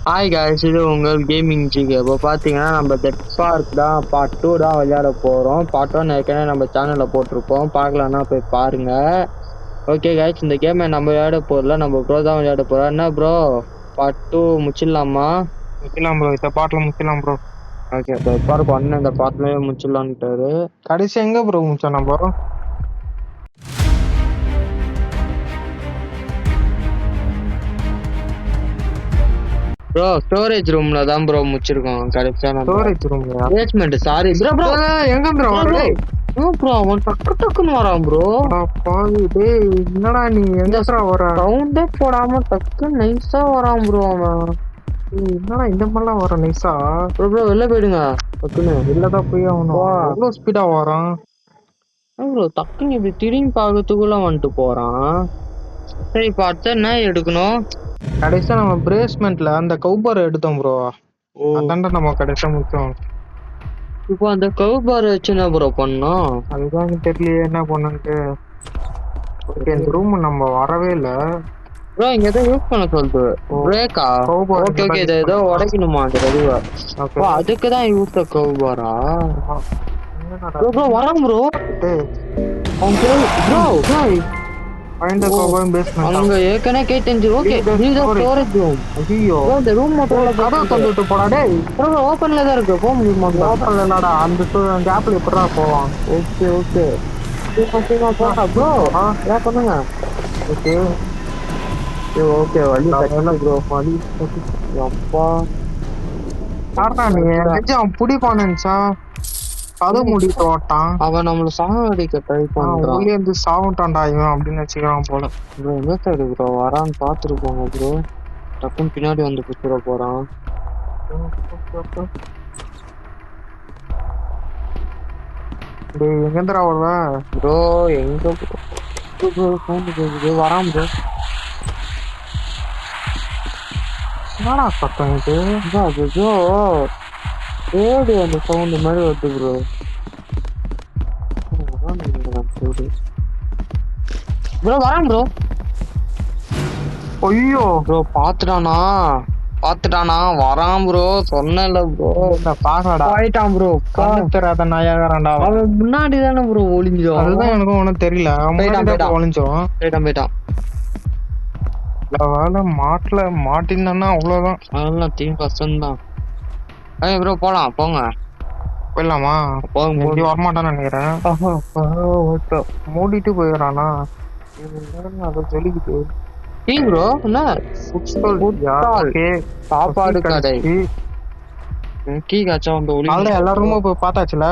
Hi guys, இது உங்கள் gaming GK. இப்போ பார்த்தீங்கன்னா நம்ம டெட் ஸ்பார்க் தான் பார்ட் 2 தான் விளையாட போகிறோம். பார்ட் 1 ஏற்கனவே நம்ம சேனலில் போட்டிருப்போம், பார்க்கலான்னா போய் பாருங்க. ஓகே guys, இந்த கேமை நம்ம விளையாட போகிறல, நம்ம ப்ரோ தான் விளையாட போகிறோம். என்ன ப்ரோ பார்ட் 2 முடிச்சிடலாமா? முடிக்கலாம் ப்ரோ, இந்த பாட்டில் முடிக்கலாம் ப்ரோ. ஓகே ப்ரோ, பார்க்க ஒன்று இந்த பாட்டிலே முடிச்சிடலான்ட்டாரு. கடைசி எங்கே ப்ரோ முடிச்சோம் நம்ம? ப்ரோ ஸ்டோரேஜ் ரூம்ல தான் ப்ரோ முடிச்சிருக்கோம். கடைசியா ஸ்டோரேஜ் ரூம்லயா? பேஸ்மெண்ட். Sorry bro. ப்ரோ எங்க ப்ரோ வர? ப்ரோ அவன் டக்குன்னு வரான் ப்ரோ. பாவி டேய், என்னடா நீ எங்கடா வர? சவுண்டே போடாம டக்குன்னு நைஸா வரான் ப்ரோ அவன். என்னடா இந்த மாதிரிலாம் வர நைஸா? ப்ரோ வெளில போயிடுங்க டக்குன்னு. வெளிலதான் போய் ஆகணும். எவ்வளோ ஸ்பீடா வரான் ப்ரோ? டக்குன்னு இப்படி திரும்பி பார்க்கறதுக்குள்ள வந்துட்டு போறான். சரி இப்போ அடுத்த என்ன எடுக்கணும்? கடைசியா நம்ம பிரேஸ்மெண்ட்ல அந்த கவுபார் எடுத்தோம் ப்ரோ. அதான்டா நம்ம கடைசியா முடிச்சோம். இப்போ அந்த கவுபார் வச்சு என்ன ப்ரோ பண்ணோம்? அதுதான் எனக்கு தெரியலையே என்ன பண்ணுன்ட்டு. ஓகே, இந்த ரூம் நம்ம வரவே இல்லை ப்ரோ. இங்க ஏதோ யூஸ் பண்ண சொல்லுது. பிரேக்கா? ஓகே ஓகே, இதை ஏதோ உடைக்கணுமா அந்த ரெடிவா? அதுக்கு தான் யூஸ் கவுபாரா? ப்ரோ வரான் ப்ரோ. அங்க ஏற்கனவே கேட்டேன். ஓகே இது ஸ்டோரேஜ் ரூம். ஐயோ, இந்த ரூம் மட்டும் கதவை தந்துட்டு போடா டேய். ப்ரோ ஓபன்ல தான் இருக்கு, போக முடியுமா? ஓபன்ல இல்லடா, அந்த கேப்ல எப்படிடா போவான்? ஓகே ஓகே போடா ப்ரோ. என்ன பண்ணுங்க? ஓகே ஓகே, வழி கட்டல ப்ரோ. வழி அப்பா யாரா நீ? அவன் பிடிப்பானுச்சா? கதை முடிட்டு ஓட்டான். அவன் நம்மள சாவடிக்க ட்ரை பண்றான். உள்ளே இருந்து சாவட்டான்டா இவன் அப்படின்னு வச்சுக்கிறான் போல. ப்ரோ என்ன சைடு ப்ரோ வரான்னு பாத்துட்டு போங்க ப்ரோ. டக்குன்னு பின்னாடி வந்து பிடிச்சிட போறான். எங்கேந்திரா வருவ ப்ரோ? எங்க ப்ரோ சவுண்ட் கேக்குது? வரான் ப்ரோ. என்னடா சத்தம் இது? ப்ரோ ரேடியோ அந்த சவுண்ட் மாதிரி வருது ப்ரோ. ப்ரோ வரான் ப்ரோ. ஐயோ ப்ரோ பாத்துட்டானா வரான் ப்ரோ. சொன்னல ப்ரோ, பாக்கடா போயிட்டான் ப்ரோ. தெரியாத நாயாகறான்டா. அவன் முன்னாடி தானே ப்ரோ ஒளிஞ்சோம். அதுதான் எனக்கும் ஒன்றும் தெரியல. ஒளிஞ்சோம் போயிட்டான். வேலை மாட்டல மாட்டினா அவ்வளவுதான். அதெல்லாம் டீம் கஷ்டம் தான். ஐயோ ப்ரோ போலாம், போங்க போயிடலாமா? போங்க. வரமாட்டான்னு நினைக்கிறேன். மூடிட்டு போயிடறானா? அதை சொல்லிக்கிட்டு டீ ப்ரோ என்ன சாப்பாடு கடை கீ காச்சா வந்து ஒளி. எல்லாருமே போய் பார்த்தாச்சுல.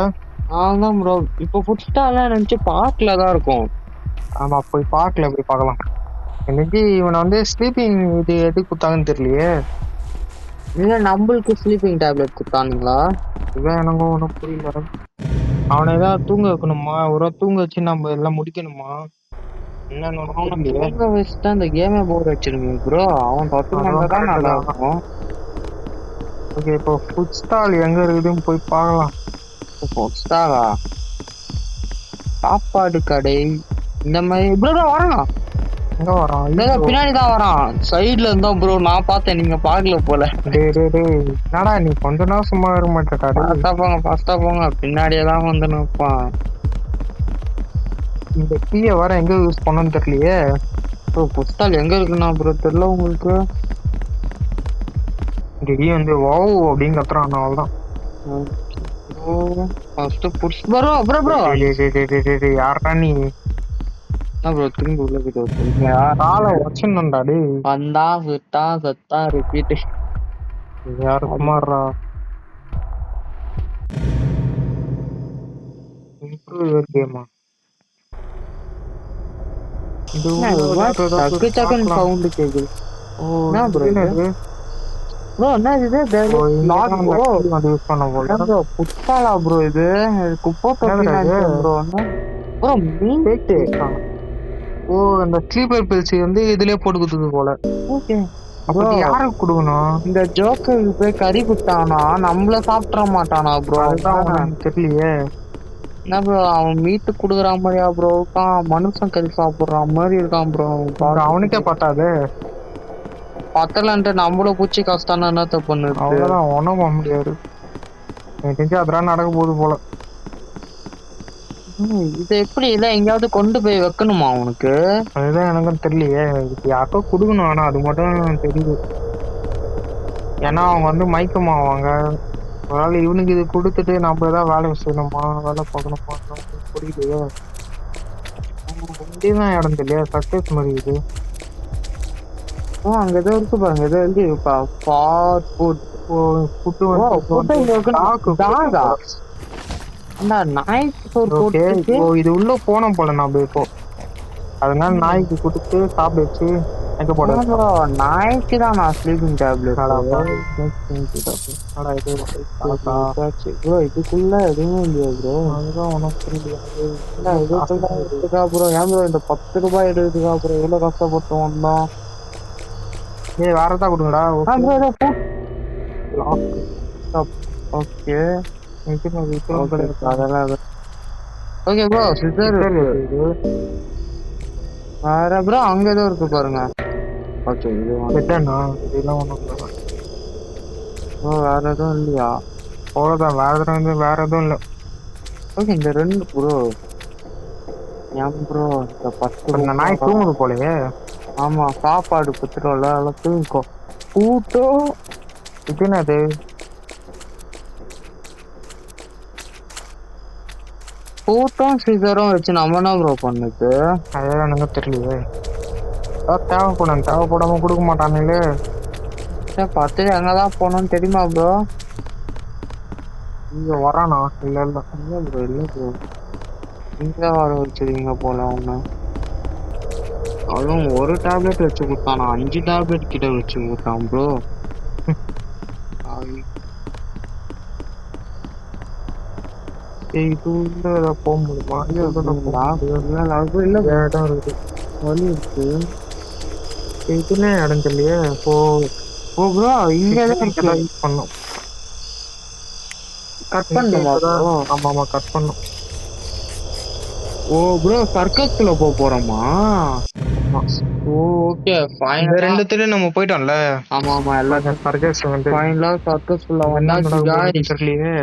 அதான் ப்ரோ, இப்போ ஃபுட் ஸ்டால்லாம் நினைச்சு பார்க்ல தான் இருக்கும். ஆமா, போய் பார்க்கல, போய் பார்க்கலாம். இன்னைக்கு இவனை வந்து ஸ்லீப்பிங் இது எது கொடுத்தாங்கன்னு தெரியலையே. இல்ல நம்மளுக்கு ஸ்லீப்பிங் டேப்லெட் கொடுத்தானுங்களா? இதான் எனக்கும் ஒன்றும் புரியல. அவனை ஏதாவது தூங்க வைக்கணுமா? ஒரு தூங்க வச்சு நம்ம எல்லாம் முடிக்கணுமா? தூங்க வச்சுட்டா அந்த கேமே போர் வச்சிருங்க ப்ரோ. அவன் தான் நல்லா இருக்கும். ஓகே, இப்போ ஃபுட் ஸ்டால் எங்க இருக்குதுன்னு போய் பார்க்கலாம். ஃபுட் ஸ்டாலா? சாப்பாடு கடை இந்த மாதிரி ப்ரோ வரான். எங்க வரான்? பின்னாடி தான் வரான். சைட்ல இருந்தா ப்ரோ நான் பார்த்தேன், நீங்க பாக்கல போல. என்னடா நீ கொஞ்ச நாள் சும்மா இருக்க மாட்டேன். ஃபாஸ்டா போங்க. பின்னாடியே தான் வந்து நிற்பான். இந்த கீயை வர எங்க யூஸ் பண்ணணும்னு தெரியலையே. ப்ரோ புஸ்டால் எங்க இருக்குன்னா ப்ரோ தெரியல உங்களுக்கு. இந்த கீ வந்து வாவ் அப்படின்னு கத்துறான். அவ்வளவுதான். யாரா நீ? என்ன ப்ரோ திரும்பி உள்ள போயிட்டு காலை வச்சுடா டே. வந்தா விட்டா சத்தா ரிப்பீட். யாரு சுமாரா? கேமா சவுண்ட் கேக்குது. என்ன ப்ரோ இது? யூஸ் பண்ண போல புட்பாலா ப்ரோ? இது குப்பை ப்ரோ. ப்ரோ மீன் பேட்டு. ஓ, அந்த ஸ்லீப்பர் பில்ஸ் வந்து இதுலயே போட்டு கொடுத்தது போல. ஓகே, அப்ப யாருக்கு கொடுக்கணும்? இந்த ஜோக்கருக்கு போய் கறி கொடுத்தானா நம்மள சாப்பிட மாட்டானா ப்ரோ? அதுதான் தெரியலையே. என்ன ப்ரோ அவன் மீட்டு குடுக்குற மாதிரியா ப்ரோ இருக்கான்? மனுஷன் கறி சாப்பிடுற மாதிரி இருக்கான் ப்ரோ. அவனுக்கே பத்தாது. பத்தலன்ட்டு நம்மளும் பூச்சி கஷ்டம் என்னத்த பண்ணுது. அவ்வளவுதான், ஒண்ணும் பண்ண முடியாது. எனக்கு தெரிஞ்சு அதெல்லாம் நடக்க போகுது போல. இது எப்படி இல்ல எங்கேயாவது கொண்டு போய் வைக்கணுமா உனக்கு? அதுதான் எனக்கும் தெரியலையே. இதுக்கு யாருக்கோ கொடுக்கணும், ஆனா அது மட்டும் தெரியுது. ஏன்னா அவங்க வந்து மயக்கமாவாங்க. அதனால இவனுக்கு இது கொடுத்துட்டு நம்ம ஏதாவது வேலை செய்யணுமா, வேலை பார்க்கணுமா, புரியலையே. இங்கேதான் இடம் இல்லையா, சக்சஸ் மாதிரி இது. அங்க ஏதோ இருக்கு பாருங்க, ஏதோ எழுதி இருக்கா ஃபார் ஃபுட். ஃபுட்டு நாய்க்கு சோறு போட்டு இது உள்ள போனோம் போல நம்ம இப்போ. அதனால நாய்க்கு கொடுத்து சாப்பிட வச்சு எங்க போட. நாய்க்கு தான் நான் ஸ்லீப்பிங் டேப்லெட். இதுக்குள்ள எதுவுமே இல்லையா ப்ரோ? அதுதான் உனக்கு புரியலையா? ப்ரோ ஏன் ப்ரோ இந்த 10 ரூபாய் எடுக்கிறதுக்கா ப்ரோ எவ்வளவு கஷ்டப்பட்டு வந்தோம். ஏய் வேறதா கொடுங்கடா. ஓகே அதெல்லாம் ஓகே ப்ரோ. சிஸ்டர் வேற ப்ரோ அங்க ஏதோ இருக்கு பாருங்க. ஓகே இது இதெல்லாம் ஒண்ணும் வேற எதுவும் இல்லையா? அவ்வளவுதான், வேற எதுவும் இல்லை. ஓகே இந்த 2 ப்ரோ ஏன் ப்ரோ இந்த 10 நாய் தூங்குது போலயே. ஆமா சாப்பாடு பத்துருவோம்ல அதெல்லாம் தூங்கிக்கோ. பூட்டோ இது என்னது? பூட்டும் சீசரும் வச்சு நம்ம என்ன ப்ரோ பண்ணுது? அதெல்லாம் எனக்கு தெரியலையே. தேவைப்படாம கொடுக்க மாட்டானுங்களே. 10 எங்கதான் போனோம்னு தெரியுமா ப்ரோ? இங்க வரானா? இல்ல ப்ரோ இல்ல ப்ரோ நீங்க வர வச்சிருக்கீங்க போல. அவனு அதுவும் ஒரு டேப்லெட் வச்சு கொடுத்தானா, 5 டேப்லெட் கிட்ட வச்சு கொடுத்தான் ப்ரோ. போக முடியுமா? வலி இருக்கு. இதுன்னு இடம் தெரியலையே. ப்ரோ இங்க பண்ணும். கட் பண்ணுமா? ஆமா கட் பண்ணும். ஓ ப்ரோ சர்க்கஸ்ல போறோமா? ஓ ஓகே ஃபைன். ரெண்டுத்துலயும் நம்ம போயிட்டோம்ல. ஆமா எல்லாரும் சர்க்கஸ் வந்து ஃபைனலா சர்க்கஸ்ல வந்தாச்சு गाइस. தெரியலையே.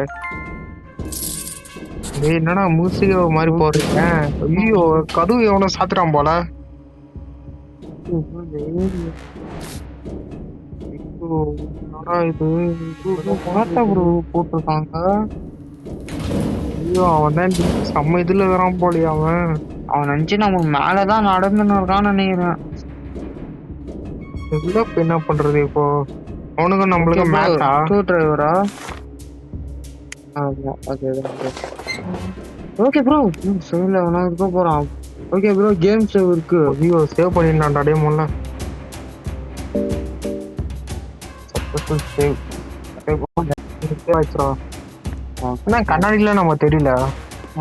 டேய் என்னடா மூசிக மாதிரி போறீங்க? ஐயோ கதவு எவனோ சாத்துறான் போல. என்னடா இது பாத்தா ப்ரோ போட்டுருக்காங்க. ஐயோ அவன் தான் செம்ம இதுல வரான் போலியா. அவன் நினைச்சு நம்ம மேலதான் நடந்துன்னு இருக்கான்னு நினைக்கிறேன். என்ன பண்றது இப்போ? அவனுக்கும் நம்மளுக்கும் மேட்சா? டிரைவரா? ஓகே ப்ரோ சேவ்ல அவனா இருக்க போறான். ஓகே ப்ரோ கேம் சேவ் இருக்கு. ஐயோ சேவ் பண்ணிடலாம்டா டே முல்ல. Successful save. என்ன கண்ணாடில நம்ம தெரியல.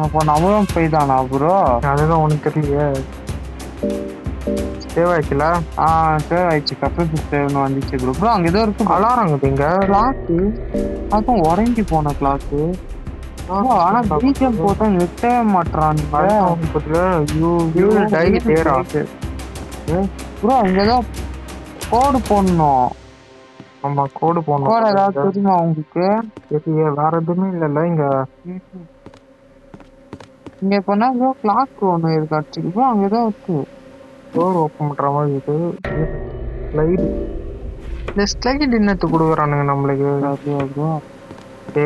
அப்போ நம்மளும் போய் தானா ப்ரோ? அதுதான் உனக்கு தெரியலையே. சேவ் ஆயிடுச்சுல? சேவ் ஆயிடுச்சு. சக்சஸ்ஃபுல் சேவ்னு வந்துச்சு ப்ரோ. ப்ரோ அங்க ஏதோ இருக்கு. அலாரம் இங்க கிளாக்கு அதுவும் உறைஞ்சி போன கிளாக்கு. ஆனா பிஜிஎம் போட்டா நிறுத்தவே மாட்டான். ப்ரோ இங்க ஏதோ கோடு போடணும். ஆமா கோடு போடணும். கோடு ஏதாவது தெரியுமா உங்களுக்கு? வேற எதுவுமே இல்லைல்ல இங்க. இங்க இப்பனா ஏதோ கிளாக் ஒண்ணு இருக்கு. ப்ரோ அங்க ஏதோ இருக்கு. டோர் ஓப்பன் பண்ற மாதிரி இது. ஸ்லைடு. இந்த ஸ்லைடு என்னத்துக்கு கொடுக்குறானுங்க நம்மளுக்கு?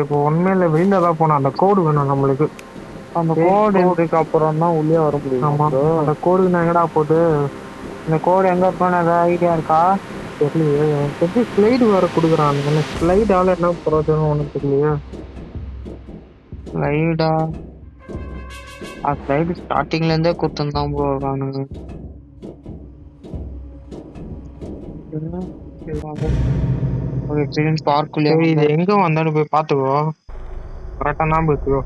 இப்போ உண்மையில வெளியில தான் போனோம். அந்த கோடு வேணும் நம்மளுக்கு. அந்த கோடு இதுக்கு அப்புறம் தான் உள்ளே வர முடியும். ஆமா அந்த கோடு எங்கடா போகுது? இந்த கோடு எங்க போன ஐடியா இருக்கா? தெரியலையே. எப்படி ஸ்லைடு வேற கொடுக்குறானுங்க? ஸ்லைடால என்ன பிரயோஜனம் ஒன்றும் தெரியலையே. ஸ்லைடா? ஸ்லைடு ஸ்டார்டிங்ல இருந்தே குத்துந்தான் ப்ரோ இருக்கானுங்க. இது எங்க வந்தாலும் போய் பாத்துக்கோ. கரெக்டா தான் போய்க்கோ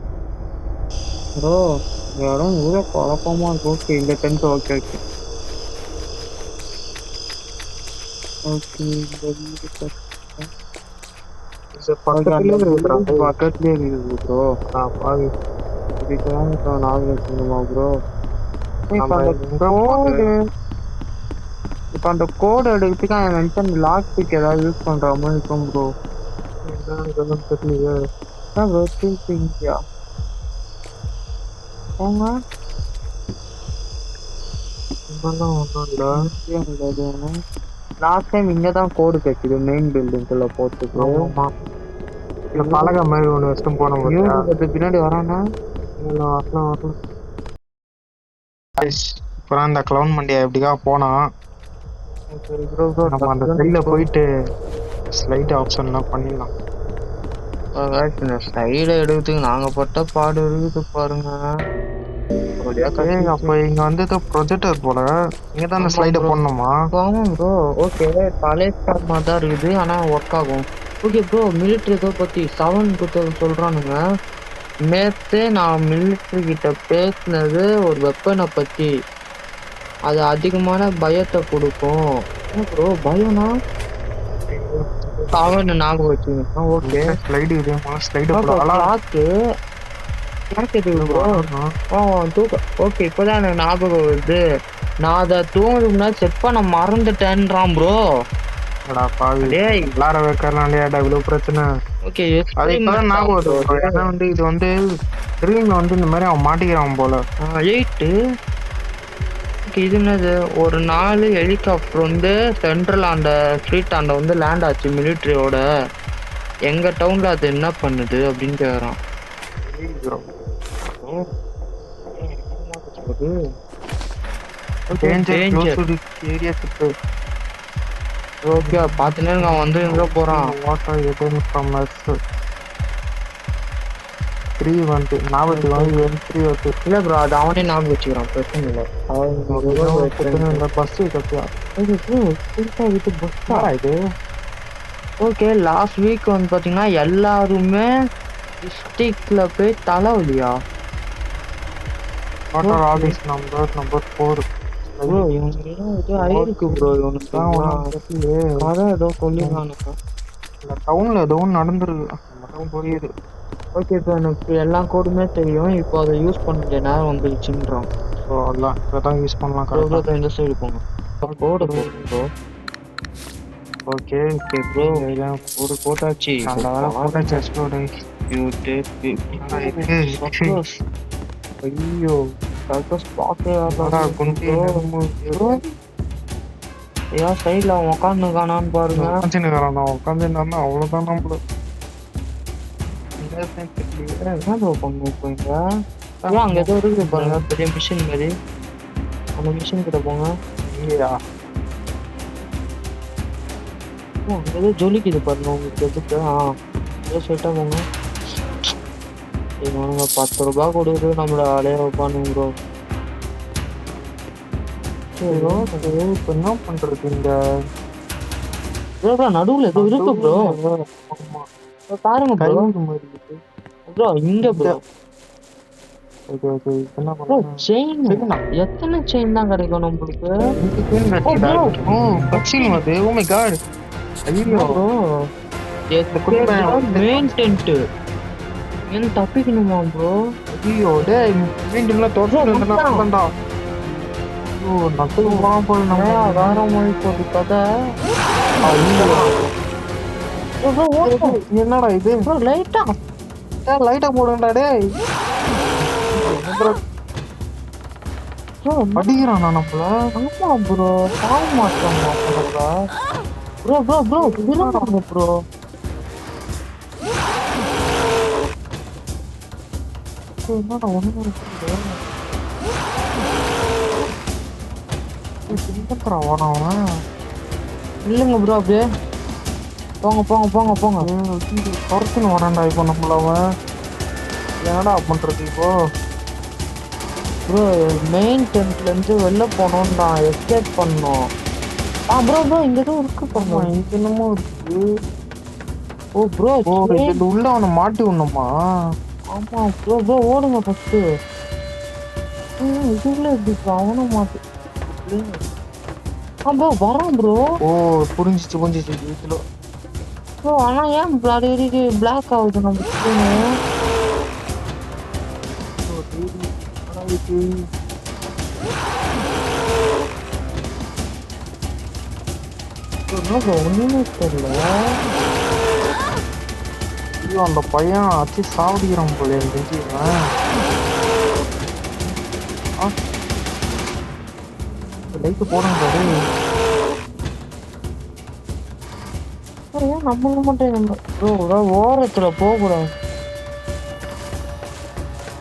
ப்ரோ. யாரும் இவ்வளவு குழப்பமா இருக்கு. ஓகே இந்த டென்த் ஓகே ஓகே ஓகே. பக்கத்துலயே இருக்குது ப்ரோ. பாவி இதுக்கெல்லாம் நாலு வச்சுக்கணுமா ப்ரோ? இப்போ அந்த கோடு எடுக்கிறதுக்கு அவன் மென்ஷன் லாக் பிக் ஏதாவது யூஸ் பண்ற மாதிரி இருக்கும் ப்ரோ. என்ன இதெல்லாம் தெரியலையே. அதான் ப்ரோ இந்தியா போங்க. இதெல்லாம் ஒன்றும் இல்லை. லாஸ்ட் டைம் இங்க தான் கோடு கிடைச்சது மெயின் பில்டிங்குள்ள போறதுக்கு. ஆமா இந்த பலகை மாதிரி ஒன்று வச்சுட்டு போன முடியா? பின்னாடி வரானா? வரல. இப்பதான் இந்த கிளவுன் மண்டியா எப்படிக்கா போனா நம்ம அந்த சைட்ல போயிட்டு ஸ்லைட் ஆப்ஷன்லாம் பண்ணிடலாம். இந்த ஸ்டைல எடுக்கிறதுக்கு நாங்க பட்ட பாடு இருக்குது பாருங்க. அப்ப இங்க வந்து ப்ரொஜெக்டர் போல இங்க தான் அந்த ஸ்லைட போடணுமா? ஆமா ப்ரோ. ஓகே பழைய ஃபார்மா தான் இருக்குது ஆனா ஒர்க் ஆகும். ஓகே ப்ரோ மிலிட்ரி இதை பத்தி 7 குத்த சொல்றானுங்க. நேத்து நான் மிலிட்ரி கிட்ட பேசினது ஒரு வெப்பனை பத்தி. அது அதிகமான பயத்தை கொடுக்கும் ப்ரோ. பயம்னா 7 ஞாபகம் வச்சுக்கோங்க. ஓகே ஸ்லைடு இதே மாதிரி ஸ்லைடு ஓகே இப்பதான் எனக்கு ஞாபகம் வருது. நான் அதை தூங்குறதுக்கு முன்னாடி செட் பண்ண மறந்துட்டேன்றான் ப்ரோ. எல்லார வைக்கலாம்லையா இவ்வளவு பிரச்சனை. ஓகே அது இப்பதான் ஞாபகம் வருது. ஏன்னா வந்து இது வந்து ட்ரீம்ல வந்து இந்த மாதிரி அவன் மாட்டிக்கிறான் போல. 8 இது என்னது ஒரு 4 ஹெலிகாப்டர் வந்து சென்ட்ரல் அந்த ஸ்ட்ரீட் ஆண்ட வந்து லேண்ட் ஆச்சு மிலிட்ரியோட. எங்க டவுன்ல அது என்ன பண்ணுது அப்படின்னு கேக்குறான். ஓகே பாத்துனே நான் வந்து எங்க போறான். இல்ல ப்ரோ அது அவனே ஞாபகம் வச்சுக்கிறான் பிரச்சனை இல்லை. ஓகே லாஸ்ட் வீக் வந்து பாத்தீங்கன்னா எல்லாருமே டிஸ்ட்ரிக்ட்ல போய் தலைவலியா நம்பர் 4 ப்ரோ இவனுக்கு ஏதோ ஆயிருக்கு ப்ரோ. இவனுக்கு அதான் ஏதோ சொல்லிடுறானுங்க. டவுன்ல ஏதோ நடந்துருக்கு மட்டும் புரியுது. ஓகே இப்போ எனக்கு எல்லா கோடுமே தெரியும். இப்போ அதை யூஸ் பண்ண வேண்டிய நேரம் வந்துருச்சுன்றான். ஸோ அதான் இப்போதான் யூஸ் பண்ணலாம். இந்த சைடு போங்க கோடு ப்ரோ. ஓகே ஓகே ப்ரோ ஒரு போட்டாச்சு. ஐயோ ஏன் சைட்ல அவன் உட்காந்துக்கானான்னு பாருங்க. உட்காந்துருந்தான்னா அவ்வளவுதான் நம்மள என்ன ப்ரோ பண்ணுங்க. அங்க ஏதோ இருக்குது பாருங்க பெரிய மிஷின் மாதிரி. அந்த மிஷின் கிட்ட போங்க. இல்லையா அங்க ஏதோ ஜொலிக்குது பாருங்க உங்களுக்கு எதுக்கு. ஏதோ சொல்லிட்டா போங்க. இவனுங்க 10 ரூபாய் கொடுக்குது நம்மள அலைய வைப்பானுங்க ப்ரோ. இப்ப என்ன பண்றது இந்த நடுவுல ஏதோ இருக்கு ப்ரோ. பாருங்க ப்ரோ இங்க ப்ரோ. செயின் எத்தனை செயின் தான் கிடைக்கும் நம்மளுக்கு. மெயின் டென்ட் என்ன தப்பிக்கணுமா ப்ரோ. ஐயோ டேய் மீண்டும் தோட்டா வேற மொழி போட்டு கதை. என்னடா இது லைட்டா போடுங்கடா டேய். அடிக்கிறானா நம்மள. ஆமா ப்ரோ சாக மாட்டோம் bro bro bro bro bro. என்னடா ஒண்ணு இல்லைங்க ப்ரோ அப்படியே போங்க போங்க போங்க போங்க. துரத்துன்னு வரான்டா இப்போ நம்மள அவன். என்னடா பண்றது இப்போ ப்ரோ. மெயின் டென்ட்ல இருந்து வெளில போனோம்டா எஸ்கேப் பண்ணோம். ப்ரோ ப்ரோ இங்க ஏதோ இருக்கு பாருங்க. இங்க என்னமோ இருக்கு. ஓ ப்ரோ இது உள்ள அவனை மாட்டி விடணுமா? ஆமா ப்ரோ ப்ரோ ஓடுங்க ஃபர்ஸ்ட். இதுல எப்படி அவனும் மாட்டி ப்ரோ வரான் ப்ரோ. ஓ புரிஞ்சிச்சு இதுல ப்ரோ. ஆனா ஏன் பிளாக் ஆகுது நம்ம என்ன ப்ரோ ஒண்ணுமே தெரியல. ஐயோ அந்த பையன் அச்சு சாவடிக்கிறான் போல எனக்கு லைட் போடுங்க ஏன் நம்மள மட்டும் ப்ரோ ஓரத்துல போகக்கூடாது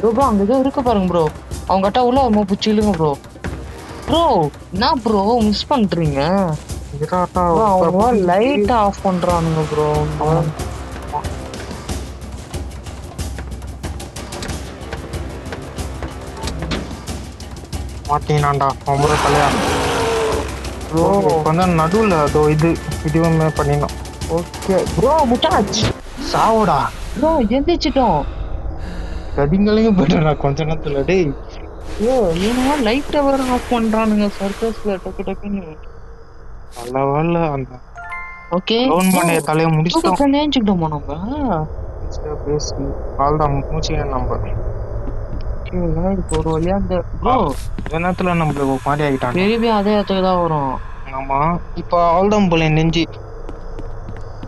ப்ரோ. அங்க ஏதோ இருக்கு பாருங்க ப்ரோ. அவங்க கட்டா உள்ள ஒரு பிடிச்சி இழுங்க ப்ரோ. ப்ரோ என்ன ப்ரோ மிஸ் பண்றீங்க? அவங்க லைட் ஆஃப் பண்றானுங்க ப்ரோ. மாட்டீனாண்டா ரொம்ப தலையா ப்ரோ. கொஞ்சம் நடுவில் அதோ இதுவுமே பண்ணிடலாம். ஓகே ப்ரோ முட்டாச் சாவுடா ப்ரோ. எந்திரிச்சிட்டோம். கதிங்களையும் போயிட்டா கொஞ்ச நேரத்துல. டேய் ஓ இவனுங்க லைட்டை வேற ஆஃப் பண்றானுங்க சர்க்கஸ்ல டக்கு டக்குன்னு. நல்ல வேலை அந்த ஓகே கவர்மெண்ட் தலையை முடிச்சிட்டோம். நேஞ்சுக்கிட்டோமா நம்ம பேசி வாழ்தான் மூச்சு நம்ம ஒரு வழியா இந்த ப்ரோ நேரத்துல நம்மளுக்கு மாறி ஆகிட்டாங்க. திருப்பி அதே இடத்துக்கு தான் வரும். ஆமா இப்போ அவ்வளோதான் போல நெஞ்சு.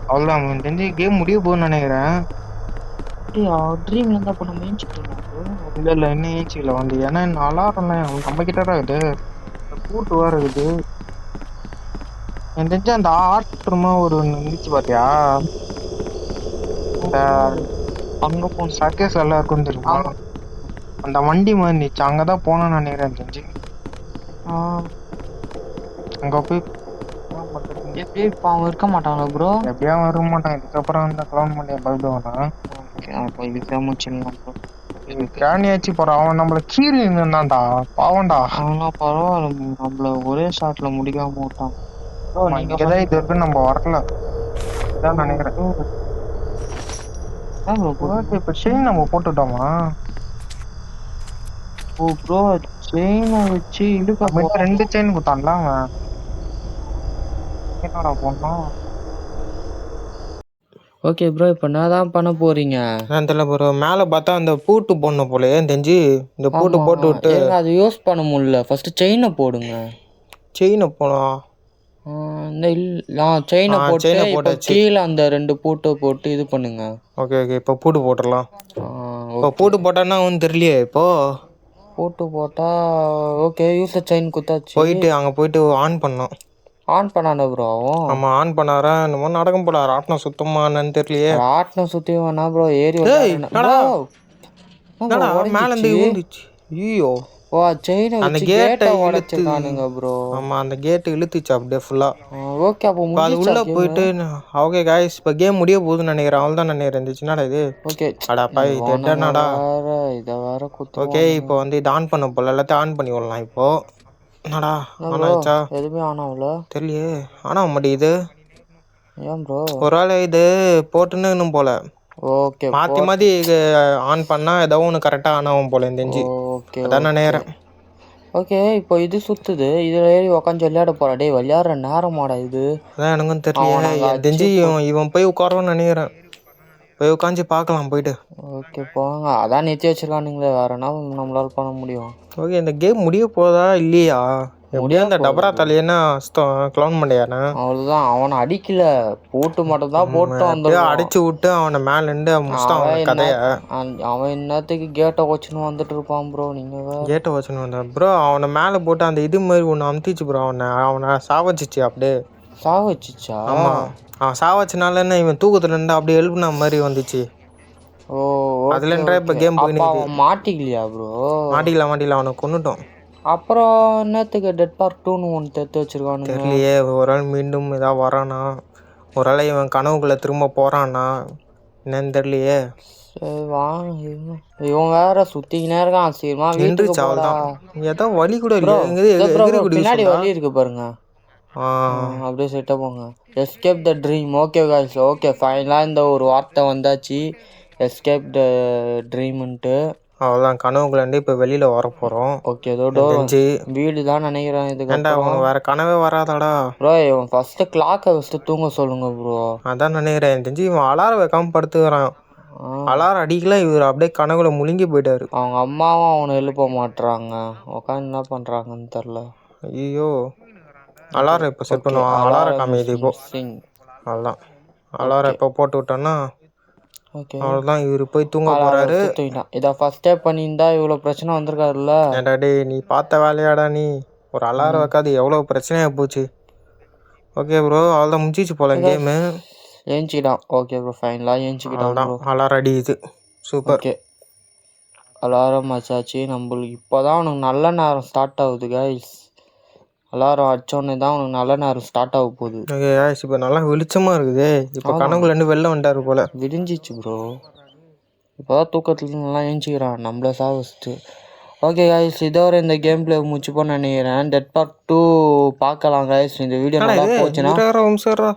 அவ்வளோதான் நெஞ்சு கேம் முடிய போகுதுன்னு நினைக்கிறேன். ட்ரீம்ல இருந்தா அப்ப நம்ம ஏஞ்சிக்கிட்டோம். இல்ல இன்னும் ஏஞ்சிக்கல வந்து. ஏன்னா இன்னும் அலாரம் நம்ம கிட்ட தான் இருக்குது. கூட்டு வேற இருக்குது. எனக்கு தெரிஞ்சு அந்த ஆட்டமா ஒரு இருந்துச்சு பாத்தியா? இந்த அங்க போன சர்க்கஸ் எல்லாம் இருக்கும் தெரியுமா? அந்த வண்டி மாதிரி இருந்துச்சு. அங்கதான் போனோம்னு நினைக்கிறேன் தெரிஞ்சு. அங்க போய் அவன் இருக்க மாட்டாங்களா ப்ரோ? எப்படியா இருக்க மாட்டான். இதுக்கப்புறம் அந்த கிளவுன் பண்ணிய பயப்படுவானா? கேணியாச்சு போற. அவன் நம்மள கீறி இருந்தான்டா பாவண்டா. அவனா பரவாயில்ல நம்மள ஒரே ஷாட்ல முடிக்காம போட்டான். இங்கதான் இது இருக்கு நம்ம வரல தான் நினைக்கிறேன். இப்ப செயின் நம்ம போட்டுட்டோமா? ஓ ப்ரோ செயினை வச்சு இழுக்க 2 செயின் குத்தான்ல அவன். என்னடா பண்ணோம்? ஓகே ப்ரோ இப்போ என்ன தான் பண்ண போறீங்க? தெரியல ப்ரோ. மேல பார்த்தா அந்த பூட்டு போடணும் போல தெரிஞ்சு. இந்த பூட்டு போட்டு விட்டு அது யூஸ் பண்ண முடியல. ஃபர்ஸ்ட் செயினை போடுங்க. செயினை போனோம். இந்த செயினை போட்டு கீழே அந்த 2 பூட்டை போட்டு இது பண்ணுங்க. ஓகே ஓகே இப்போ பூட்டு போட்டுடலாம். இப்போ பூட்டு போட்டான்னா ஒன்றும் தெரியலையே. இப்போ பூட்டு போட்டா ஓகே யூஸ் செயின் குத்தாச்சு. போயிட்டு அங்கே போயிட்டு ஆன் பண்ணோம். ஆன் பண்ணானே ப்ரோ. ஆமாம் ஆன் பண்ணாரா என்னமோ நடக்கும் போல. ராட்டினம் சுத்தமானு தெரியலையே. ராட்டினம் சுற்றி வேணா ப்ரோ ஏறி மேலேருந்து விழுந்துச்சு. ஐயோ ஓ செயின் அந்த கேட்டை உடைச்சிருக்கானுங்க ப்ரோ. ஆமா அந்த கேட்டு இழுத்துச்சு அப்படியே ஃபுல்லா. ஓகே அப்போ அது உள்ள போயிட்டு ஓகே गाइस இப்போ கேம் முடிய போகுதுன்னு நினைக்கிறேன். அவ்வளவுதான் நினைக்கிறேன். இருந்துச்சுனாடா இது. ஓகே அடாப்பா இது என்னடா இத வேற குத்து. ஓகே இப்போ வந்து இது ஆன் பண்ண போல. எல்லாத்தையும் ஆன் பண்ணி விடலாம் இப்போ. என்னடா ஆன் ஆயிச்சா? எதுவுமே ஆன் ஆகல. தெரியலையே ஆன் ஆக மாட்டேங்குது. ஏன் ப்ரோ? ஒருவேளை இது போட்டுன்னு போல. ஓகே மாற்றி மாற்றி ஆன் பண்ணால் ஏதோ ஒன்று கரெக்டாக ஆன் ஆகும் போல தெரிஞ்சு. ஓகே அதான் நான் நேரம். ஓகே இப்போ இது சுத்துது. இதில் ஏறி உக்காந்து விளையாட போறா. டேய் விளையாடுற நேரமாடா இது? அதான் எனக்கும் தெரியல. தெரிஞ்சு இவன் போய் உட்காரோன்னு நினைக்கிறேன். போய் உட்காந்து பார்க்கலாம் போயிட்டு. ஓகே போங்க. அதான் நிறுத்தி வச்சிருக்கானுங்களே. வேற என்ன நம்மளால பண்ண முடியும்? ஓகே இந்த கேம் முடிய போதா இல்லையா? எப்படியா இந்த டபரா தலையன்னா க்ளோன் பண்ணியானே. அவ்வளோதான். அவனை அடிக்கல பூட்டு மட்டும் தான் போட்டு வந்து அடிச்சு விட்டு அவனை மேல நின்று முடிச்சிட்டான் கதைய. அவன் என்னத்துக்கு கேட்டை வச்சுன்னு வந்துட்டு இருப்பான் ப்ரோ. நீங்க கேட்டை வச்சுன்னு வந்தான் ப்ரோ. அவனை மேலே போட்டு அந்த இது மாதிரி ஒன்று அமுத்திச்சு ப்ரோ. அவனை சாவச்சிச்சு அப்படியே. சாவச்சிச்சா? ஆமா அவன் சாவச்சனால என்ன இவன் தூக்கத்துல இருந்து அப்படியே எழுப்புன மாதிரி வந்துச்சு. ஓ அதுல இப்ப கேம் போயிடுது. மாட்டிக்கலையா ப்ரோ? மாட்டிக்கல அவனை கொன்னுட்டோம். அப்புறம் என்னத்துக்கு டெட் பார்ட் 2ன்னு ஒன்று எடுத்து வச்சிருக்கானு தெரியலையே. ஒரு ஆள் மீண்டும் ஏதாவது வரானா? ஒரு ஆள் இவன் கனவுக்குள்ள திரும்ப போறானா என்னன்னு தெரியலையே. இவன் வேற சுத்திக்கினே இருக்கான். சீக்கிரமா வீட்டுக்கு போடா. ஏதோ வலி கூட இல்லையா? பின்னாடி வலி இருக்கு பாருங்க. அப்படியே செட்டா போங்க. Escape the dream. Okay guys okay ஃபைனலா இந்த ஒரு வார்த்தை வந்தாச்சு. எஸ்கேப் த ட்ரீம்ன்ட்டு. அவ்வளோதான் கனவுக்குள்ளே இப்போ வெளியில வர போறோம். ஓகே ஏதோ வீடு தான் நினைக்கிறேன். இதுக்கு உனக்கு வேற கனவே வராதாடா ப்ரோ? இவன் ஃபர்ஸ்ட் கிளாக்கை வச்சுட்டு தூங்க சொல்லுங்க ப்ரோ. அதான் நினைக்கிறேன். தெரிஞ்சு இவன் அலாரம் வைக்காம படுத்துக்கிறான். அலாரம் அடிக்கல. இவர் அப்படியே கனவுல முழுங்கி போயிட்டாரு. அவங்க அம்மாவும் அவனை எழுப்ப மாட்டுறாங்க. உட்காந்து என்ன பண்றாங்கன்னு தெரியல. ஐயோ அலாரம் இப்போ செட் பண்ணுவான். அலாரம் காமிக்குது இப்போ. அவ்வளோதான். அலாரம் இப்போ போட்டு விட்டோன்னா ஓகே அவ்வளோதான். இவர் போய் தூங்க போகிறாரு. தூங்கிட்டான். இதை ஃபஸ்ட்டே பண்ணியிருந்தா இவ்வளோ பிரச்சனை வந்திருக்காருல்ல. ஏன்டா டேய், நீ பார்த்த வேலையாடா நீ? ஒரு அலாரம் வைக்காது எவ்வளோ பிரச்சனையாக போச்சு. ஓகே ப்ரோ, அவ்வளோதான் முடிச்சிச்சு போல கேமு. ஏஞ்சிக்கிட்டான். ஓகே ப்ரோ, ஃபைனலாக ஏஞ்சிக்கிட்டான் ப்ரோ. அலாரம் அடிக்குது. சூப்பர். ஓகே, அலாரம் வச்சாச்சு. நம்மளுக்கு இப்போ தான் அவனுக்கு நல்ல நேரம் ஸ்டார்ட் ஆகுது கைஸ். அலாரம் அடிச்சோடனே தான் அவனுக்கு நல்ல நேரம் ஸ்டார்ட் ஆக போகுது. ஓகே கைஸ், இப்போ நல்லா வெளிச்சமாக இருக்குது. இப்போ கனவுலேருந்து வெளில வந்துட்டாரு போல. விடிஞ்சிச்சு ப்ரோ. இப்போ தான் தூக்கத்துல நல்லா ஏஞ்சிக்கிறான் நம்மள சாவஸ்ட்டு. ஓகே கைஸ், இதோட இந்த கேம் பிளே முடிச்சுப்போன்னு நினைக்கிறேன். டெட் பார்ட் 2 பார்க்கலாம் கைஸ். இந்த வீடியோ நல்லா போச்சுன்னா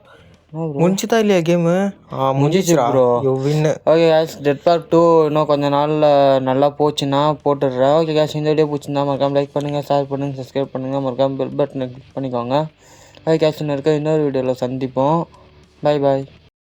முடிஞ்சுதா இல்லையா கேமு? முடிஞ்சிச்சு bro. Okay guys, dead part 2 இன்னும் கொஞ்சம் நாளில் நல்லா போச்சுன்னா போட்டுடுறேன். ஓகே கைஸ், இந்த வீடியோ பிடிச்சிருந்தா மறக்காம லைக் பண்ணுங்கள், ஷேர் பண்ணுங்கள், சப்ஸ்கிரைப் பண்ணுங்கள், மறக்காம பெல் பட்டனை கிளிக் பண்ணிக்கோங்க. ஓகே கைஸ், இன்னொரு வீடியோவில் சந்திப்போம். Bye bye.